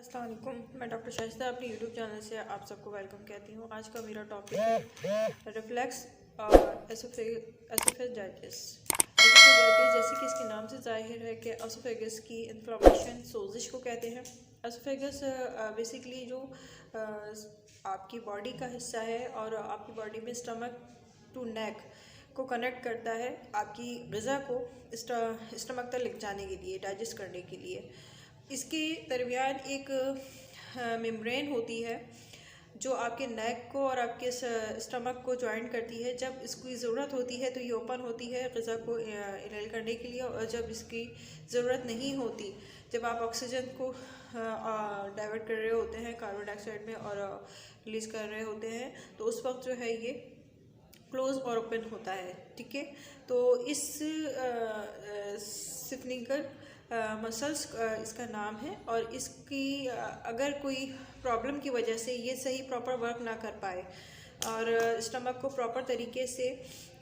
अस्सलाम वालेकुम, मैं डॉक्टर शाइस्ता अपने यूट्यूब चैनल से आप सबको वेलकम कहती हूँ। आज का मेरा टॉपिक है रिफ्लेक्स और एसोफेजाइटिस। एसोफेजाइटिस जैसे कि इसके नाम से जाहिर है कि एसोफेगस की इन्फ्लेमेशन सोजिश को कहते हैं। एसोफेगस बेसिकली जो आपकी बॉडी का हिस्सा है और आपकी बॉडी में स्टमक टू नेक को कनेक्ट करता है आपकी ग़िज़ा को स्टमक तक ले जाने के लिए, डाइजेस्ट करने के लिए। इसके दरमियान एक मेम्ब्रेन होती है जो आपके नेक को और आपके स्टमक को जॉइंट करती है। जब इसकी ज़रूरत होती है तो ये ओपन होती है ग़िज़ा को इनहेल करने के लिए, और जब इसकी ज़रूरत नहीं होती, जब आप ऑक्सीजन को डाइवर्ट कर रहे होते हैं कार्बन डाइऑक्साइड में और रिलीज़ कर रहे होते हैं, तो उस वक्त जो है ये क्लोज और ओपन होता है। ठीक है, तो इस सिफनिकर मसल्स इसका नाम है, और इसकी अगर कोई प्रॉब्लम की वजह से ये सही प्रॉपर वर्क ना कर पाए और स्टमक को प्रॉपर तरीके से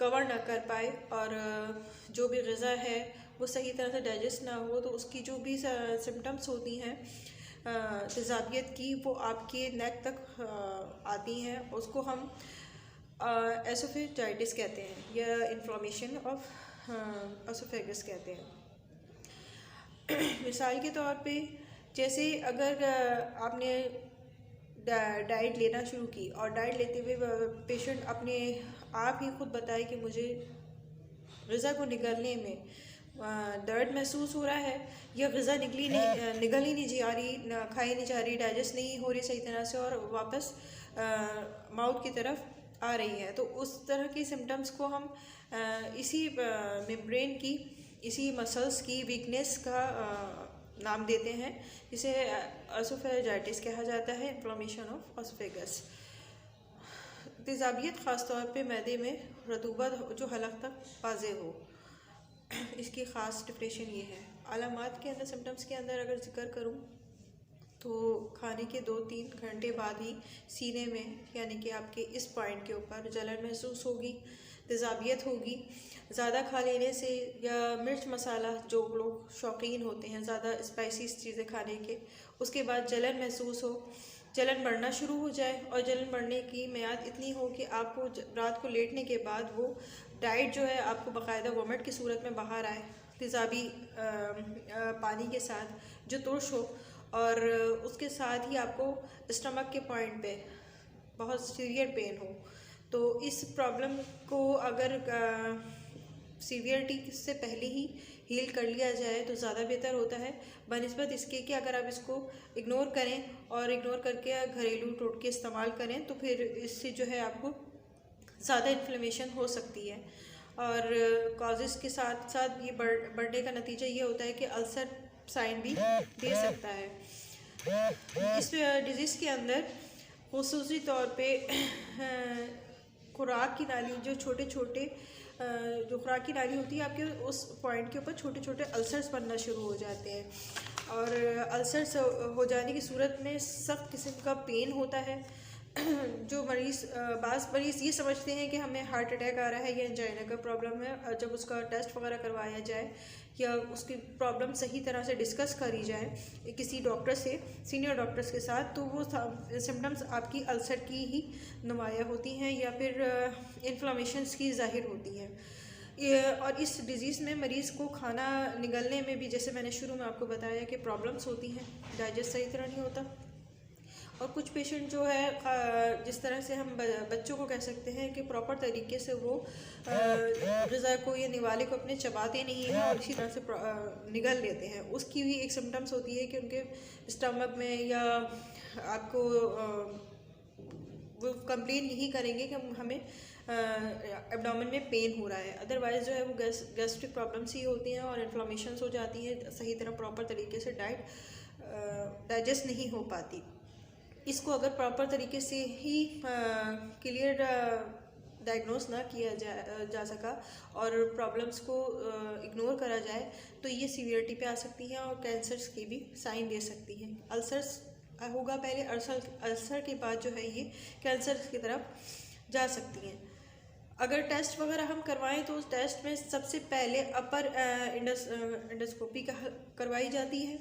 कवर ना कर पाए और जो भी ग़िज़ा है वो सही तरह से डाइजेस्ट ना हो, तो उसकी जो भी सिम्टम्स होती हैं तेज़ाबियत की, वो आपके नेक तक आती हैं। उसको हम एसोफेजाइटिस कहते हैं या इन्फ्लेमेशन ऑफ एसोफेगस कहते हैं। मिसाल के तौर पे, जैसे अगर आपने डाइट लेना शुरू की और डाइट लेते हुए पेशेंट अपने आप ही खुद बताए कि मुझे ग़िज़ा को निगलने में दर्द महसूस हो रहा है, या ग़िज़ा निगल ही नहीं जा रही, खाई नहीं जा रही, डाइजेस्ट नहीं हो रही सही तरह से और वापस माउथ की तरफ आ रही है, तो उस तरह की सिम्टम्स को हम इसी मेम्ब्रेन की, इसी मसल्स की वीकनेस का नाम देते हैं, जिसे एसोफेजाइटिस कहा जाता है, इन्फ्लेमेशन ऑफ एसोफेगस। तेज़ाबियत ख़ास तौर पे मैदे में रतूबत जो हलक तक वाज़े हो, इसकी ख़ास डिफिनेशन ये है। अलामात के अंदर, सिम्टम्स के अंदर अगर जिक्र करूँ तो खाने के 2-3 घंटे बाद ही सीने में, यानी कि आपके इस पॉइंट के ऊपर जलन महसूस होगी, तेज़ाबियत होगी। ज़्यादा खा लेने से या मिर्च मसाला, जो लोग शौकीन होते हैं ज़्यादा स्पाइसी चीज़ें खाने के, उसके बाद जलन महसूस हो, जलन बढ़ना शुरू हो जाए, और जलन बढ़ने की मियाद इतनी हो कि आपको रात को लेटने के बाद वो डाइट जो है आपको बाकायदा वोमिट की सूरत में बाहर आए, तेज़ाबी पानी के साथ जो तुर्श हो, और उसके साथ ही आपको स्टमक के पॉइंट पे बहुत सीवियर पेन हो। तो इस प्रॉब्लम को अगर सीवियरिटी से पहले ही हील कर लिया जाए तो ज़्यादा बेहतर होता है, बनिस्बत इसके कि अगर आप इसको इग्नोर करें और इग्नोर करके घरेलू टोटके इस्तेमाल करें, तो फिर इससे जो है आपको ज़्यादा इन्फ्लेमेशन हो सकती है। और कॉजेज़ के साथ साथ ये बढ़ने का नतीजा ये होता है कि अल्सर साइन भी दे सकता है। इस डिज़ीज़ के अंदर खुसूसी तौर पे खुराक की नाली, जो छोटे छोटे जो खुराक की नाली होती है आपके, उस पॉइंट के ऊपर छोटे छोटे अल्सर्स बनना शुरू हो जाते हैं, और अल्सर्स हो जाने की सूरत में सख्त किस्म का पेन होता है। जो बाज़ मरीज़ ये समझते हैं कि हमें हार्ट अटैक आ रहा है या एंजाइना का प्रॉब्लम है, और जब उसका टेस्ट वगैरह करवाया जाए या उसकी प्रॉब्लम सही तरह से डिस्कस करी जाए किसी डॉक्टर से, सीनियर डॉक्टर्स के साथ, तो वो सिम्टम्स आपकी अल्सर की ही नुमाया होती हैं या फिर इन्फ्लेमेशंस की ज़ाहिर होती हैं। और इस डिज़ीज़ में मरीज़ को खाना निगलने में भी, जैसे मैंने शुरू में आपको बताया कि प्रॉब्लम्स होती हैं, डाइजेस्ट सही तरह नहीं होता। और कुछ पेशेंट जो है, जिस तरह से हम बच्चों को कह सकते हैं कि प्रॉपर तरीके से वो ग़िज़ा को या निवाले को अपने चबाते नहीं हैं और इसी तरह से निगल लेते हैं, उसकी भी एक सिम्टम्स होती है कि उनके स्टमक में, या आपको वो कंप्लेन यही करेंगे कि हमें एब्डोमेन में पेन हो रहा है। अदरवाइज़ जो है वो गैस्ट्रिक प्रॉब्लम्स ही होती हैं और इन्फ्लेमेशंस हो जाती हैं, सही तरह प्रॉपर तरीके से डाइजेस्ट नहीं हो पाती। इसको अगर प्रॉपर तरीके से ही क्लियर डायग्नोस ना किया जा सका और प्रॉब्लम्स को इग्नोर करा जाए, तो ये सीवियरिटी पे आ सकती हैं और कैंसर्स के भी साइन दे सकती हैं। अल्सर्स होगा पहले, अल्सर के बाद जो है ये कैंसर की तरफ जा सकती हैं। अगर टेस्ट वगैरह हम करवाएं तो उस टेस्ट में सबसे पहले अपर इंडोस्कोपी करवाई जाती है,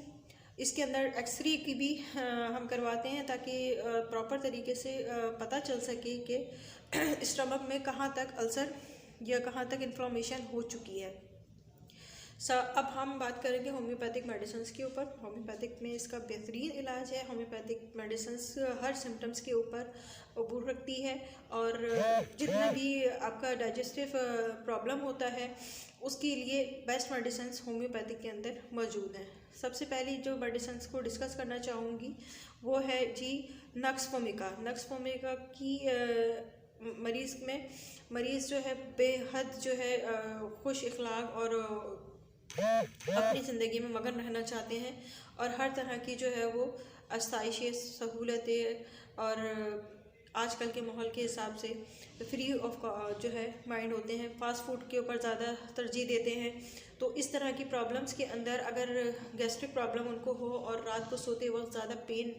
इसके अंदर एक्सरे की भी हम करवाते हैं ताकि प्रॉपर तरीके से पता चल सके कि स्टमक में कहाँ तक अल्सर या कहाँ तक इन्फ्लामेशन हो चुकी है। अब हम बात करेंगे होम्योपैथिक मेडिसिन्स के ऊपर। होम्योपैथिक में इसका बेहतरीन इलाज है। होम्योपैथिक मेडिसिन्स हर सिम्टम्स के ऊपर अबूर रखती है और जितना भी आपका डाइजेस्टिव प्रॉब्लम होता है उसके लिए बेस्ट मेडिसिन्स होम्योपैथिक के अंदर मौजूद हैं। सबसे पहले जो मेडिसिन्स को डिस्कस करना चाहूँगी वो है जी नक्स वोमिका। नक्स वोमिका की मरीज़ जो है बेहद जो है खुश इखलाक और अपनी ज़िंदगी में मगन रहना चाहते हैं और हर तरह की जो है वो आसाइशें सहूलतें और आजकल के माहौल के हिसाब से फ्री ऑफ जो है माइंड होते हैं, फ़ास्ट फूड के ऊपर ज़्यादा तरजीह देते हैं। तो इस तरह की प्रॉब्लम्स के अंदर अगर गैस्ट्रिक प्रॉब्लम उनको हो और रात को सोते वक्त ज़्यादा पेन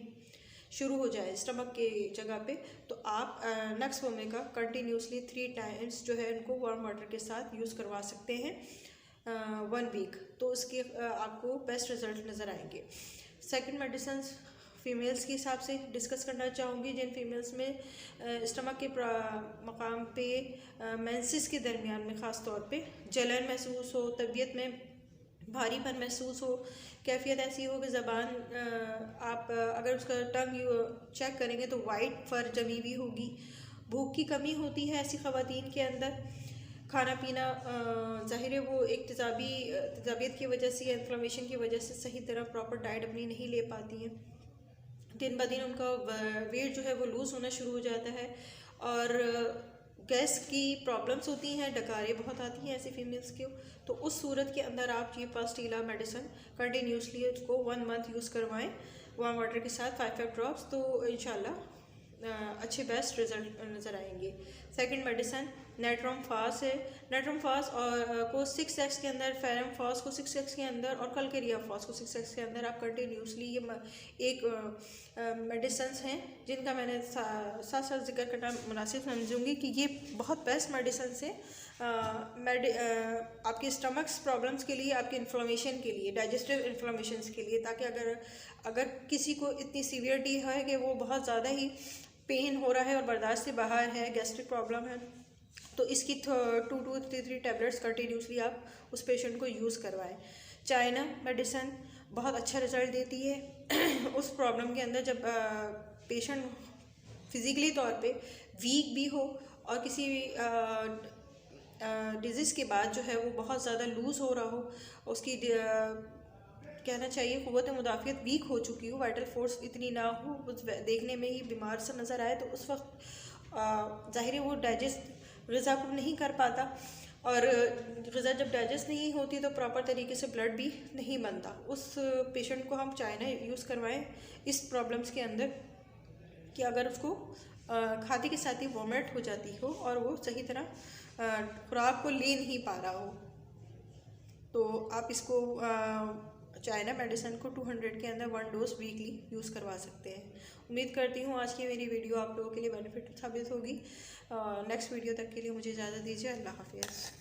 शुरू हो जाए स्टमक के जगह पे, तो आप नक्स वोमिका कंटिन्यूसली 3 टाइम्स जो है उनको वार्म वाटर के साथ यूज़ करवा सकते हैं 1 वीक। तो उसके आपको बेस्ट रिज़ल्ट नज़र आएंगे। सेकंड मेडिसिन फ़ीमेल्स के हिसाब से डिस्कस करना चाहूँगी। जिन फीमेल्स में स्टमक के मकाम पे मेंसेस के दरमियान में ख़ास तौर पे जलन महसूस हो, तबीयत में भारीपन महसूस हो, कैफियत ऐसी हो कि ज़बान आप अगर उसका टंग चेक करेंगे तो वाइट फर जमी हुई होगी, भूख की कमी होती है ऐसी ख़वातीन के अंदर, खाना पीना ज़ाहिर है वो एक तजाबियत की वजह से या इन्फ्लेमेशन की वजह से सही तरह प्रॉपर डाइट अपनी नहीं ले पाती हैं। दिन ब दिन उनका वेट जो है वो लूज़ होना शुरू हो जाता है और गैस की प्रॉब्लम्स होती हैं, डकारें बहुत आती हैं ऐसी फीमेल्स को। तो उस सूरत के अंदर आप ये पास्टीला मेडिसिन कंटिन्यूसली उसको 1 मंथ यूज़ करवाएं वार्म वाटर के साथ 5 ड्रॉप्स, तो इंशाल्लाह अच्छे बेस्ट रिज़ल्ट नज़र आएंगे। सेकंड मेडिसिन नेट्रोम फास है। नेट्रोम फास और को 6x के अंदर, फेरम फास को 6x के अंदर और कलकेरिया फास को 6x के अंदर आप कंटिन्यूसली ये एक मेडिसिन्स हैं जिनका मैंने साथ साथ जिक्र करना मुनासिब समझूंगी कि ये बहुत बेस्ट मेडिसिन्स हैं आपके स्टमक्स प्रॉब्लम्स के लिए, आपके इन्फ्लेमेशन के लिए, डाइजेस्टिव इन्फ्लेमेशन के लिए, ताकि अगर किसी को इतनी सीवियरिटी है कि वो बहुत ज़्यादा ही पेन हो रहा है और बर्दाश्त से बाहर है, गैस्ट्रिक प्रॉब्लम है, तो इसकी 2 to 3 टैबलेट्स कंटिन्यूसली आप उस पेशेंट को यूज़ करवाएं। चाइना मेडिसिन बहुत अच्छा रिज़ल्ट देती है उस प्रॉब्लम के अंदर जब पेशेंट फिज़िकली तौर पे वीक भी हो और किसी डिजीज़ के बाद जो है वो बहुत ज़्यादा लूज़ हो रहा हो, उसकी कहना चाहिए क़ुव्वत मुदाफ़ियत वीक हो चुकी हो, वाइटल फोर्स इतनी ना हो, उस देखने में ही बीमार सा नज़र आए, तो उस वक्त ज़ाहिर है वो डाइजेस्ट ग़िज़ा को नहीं कर पाता और ग़िज़ा जब डाइजेस्ट नहीं होती तो प्रॉपर तरीके से ब्लड भी नहीं बनता। उस पेशेंट को हम चाइना यूज़ करवाएं इस प्रॉब्लम्स के अंदर कि अगर उसको खाते के साथ ही वॉमिट हो जाती हो और वो सही तरह खुराक को ले नहीं पा रहा हो, तो आप इसको चाइना मेडिसिन को 200 के अंदर 1 डोज वीकली यूज़ करवा सकते हैं। उम्मीद करती हूँ आज की मेरी वीडियो आप लोगों के लिए बेनिफिट साबित होगी। नेक्स्ट वीडियो तक के लिए मुझे इजाज़त दीजिए। अल्लाह हाफ़िज़।